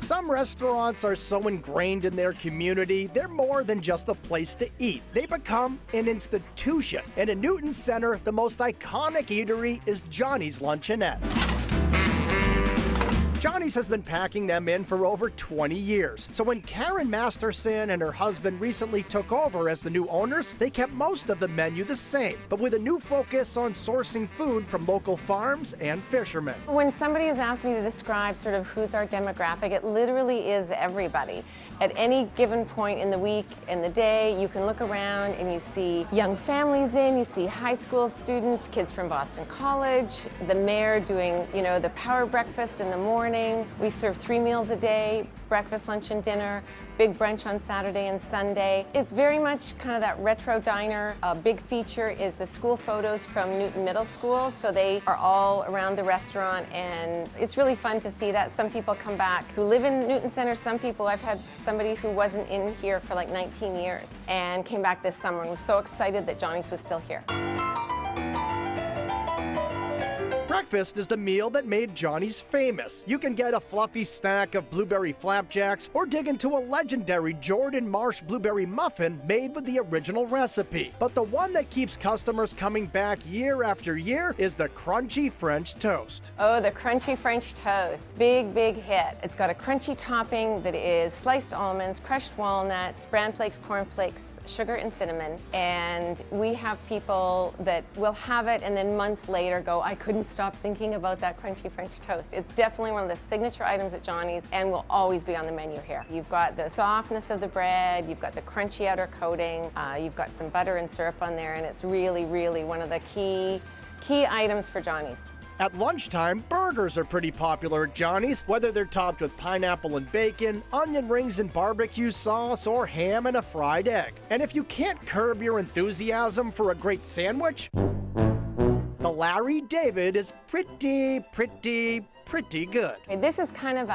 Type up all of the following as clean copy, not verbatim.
Some restaurants are so ingrained in their community, they're more than just a place to eat. They become an institution. And in Newton Center, the most iconic eatery is Johnny's Luncheonette. Johnny's has been packing them in for over 20 years. So when Karen Masterson and her husband recently took over as the new owners, they kept most of the menu the same, but with a new focus on sourcing food from local farms and fishermen. When somebody has asked me to describe sort of who's our demographic, it literally is everybody. At any given point in the week, in the day, you can look around and you see young families in, you see high school students, kids from Boston College, the mayor doing, the power breakfast in the morning. We serve 3 meals a day, breakfast, lunch, and dinner, big brunch on Saturday and Sunday. It's very much kind of that retro diner. A big feature is the school photos from Newton Middle School, so they are all around the restaurant, and it's really fun to see that. Some people come back who live in Newton Center. Some people, I've had somebody who wasn't in here for like 19 years and came back this summer and was so excited that Johnny's was still here. Breakfast is the meal that made Johnny's famous. You can get a fluffy stack of blueberry flapjacks or dig into a legendary Jordan Marsh blueberry muffin made with the original recipe. But the one that keeps customers coming back year after year is the crunchy French toast. Oh, the crunchy French toast. Big, big hit. It's got a crunchy topping that is sliced almonds, crushed walnuts, bran flakes, corn flakes, sugar, and cinnamon. And we have people that will have it and then months later go, I couldn't stop thinking about that crunchy French toast. It's definitely one of the signature items at Johnny's and will always be on the menu here. You've got the softness of the bread, you've got the crunchy outer coating, you've got some butter and syrup on there, and it's really, really one of the key items for Johnny's. At lunchtime, burgers are pretty popular at Johnny's, whether they're topped with pineapple and bacon, onion rings and barbecue sauce, or ham and a fried egg. And if you can't curb your enthusiasm for a great sandwich, the Larry David is pretty good. This is kind of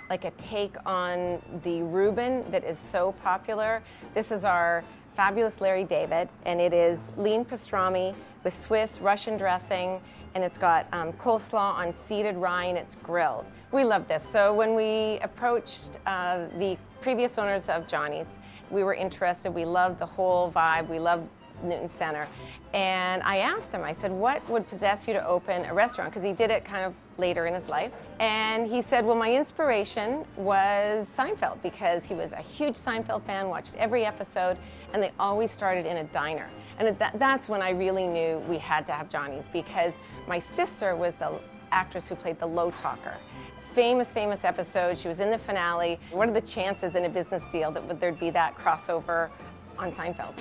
like a take on the Reuben that is so popular. This is our fabulous Larry David, and it is lean pastrami with Swiss Russian dressing, and it's got coleslaw on seeded rye, and it's grilled. We love this. So when we approached the previous owners of Johnny's, we were interested. We loved the whole vibe. We loved Newton Center. And I asked him, I said, what would possess you to open a restaurant? Because he did it kind of later in his life. And he said, well, my inspiration was Seinfeld, because he was a huge Seinfeld fan, watched every episode, and they always started in a diner. And that's when I really knew we had to have Johnny's, because my sister was the actress who played the Low Talker. Famous episode. She was in the finale. What are the chances in a business deal that there'd be that crossover on Seinfeld?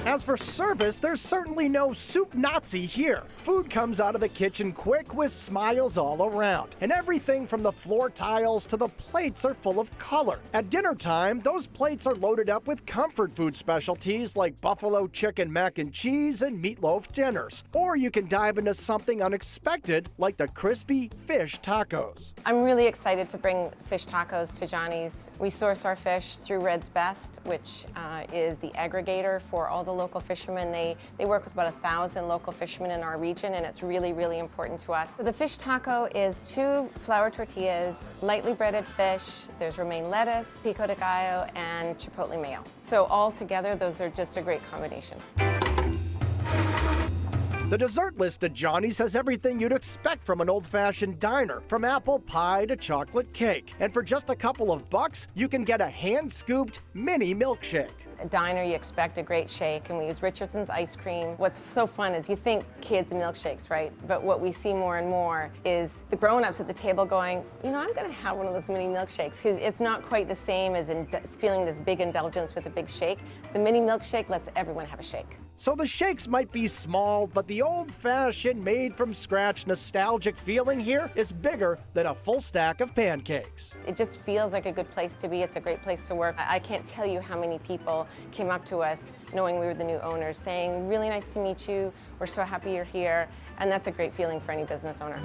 As for service, there's certainly no soup Nazi here. Food comes out of the kitchen quick with smiles all around. And everything from the floor tiles to the plates are full of color. At dinner time, those plates are loaded up with comfort food specialties like buffalo chicken mac and cheese and meatloaf dinners. Or you can dive into something unexpected like the crispy fish tacos. I'm really excited to bring fish tacos to Johnny's. We source our fish through Red's Best, which is the aggregator for all the local fishermen. They work with about 1,000 local fishermen in our region, and it's really, really important to us. So the fish taco is 2 flour tortillas, lightly breaded fish, there's romaine lettuce, pico de gallo, and chipotle mayo. So all together, those are just a great combination. The dessert list at Johnny's has everything you'd expect from an old-fashioned diner, from apple pie to chocolate cake. And for just a couple of bucks, you can get a hand-scooped mini milkshake. A diner, you expect a great shake, and we use Richardson's ice cream. What's so fun is you think kids and milkshakes, right? But what we see more and more is the grown-ups at the table going, I'm gonna have one of those mini milkshakes, because it's not quite the same as feeling this big indulgence with a big shake. The mini milkshake lets everyone have a shake. So the shakes might be small, but the old-fashioned, made-from-scratch nostalgic feeling here is bigger than a full stack of pancakes. It just feels like a good place to be. It's a great place to work. I can't tell you how many people came up to us knowing we were the new owners saying, really nice to meet you, we're so happy you're here, and that's a great feeling for any business owner.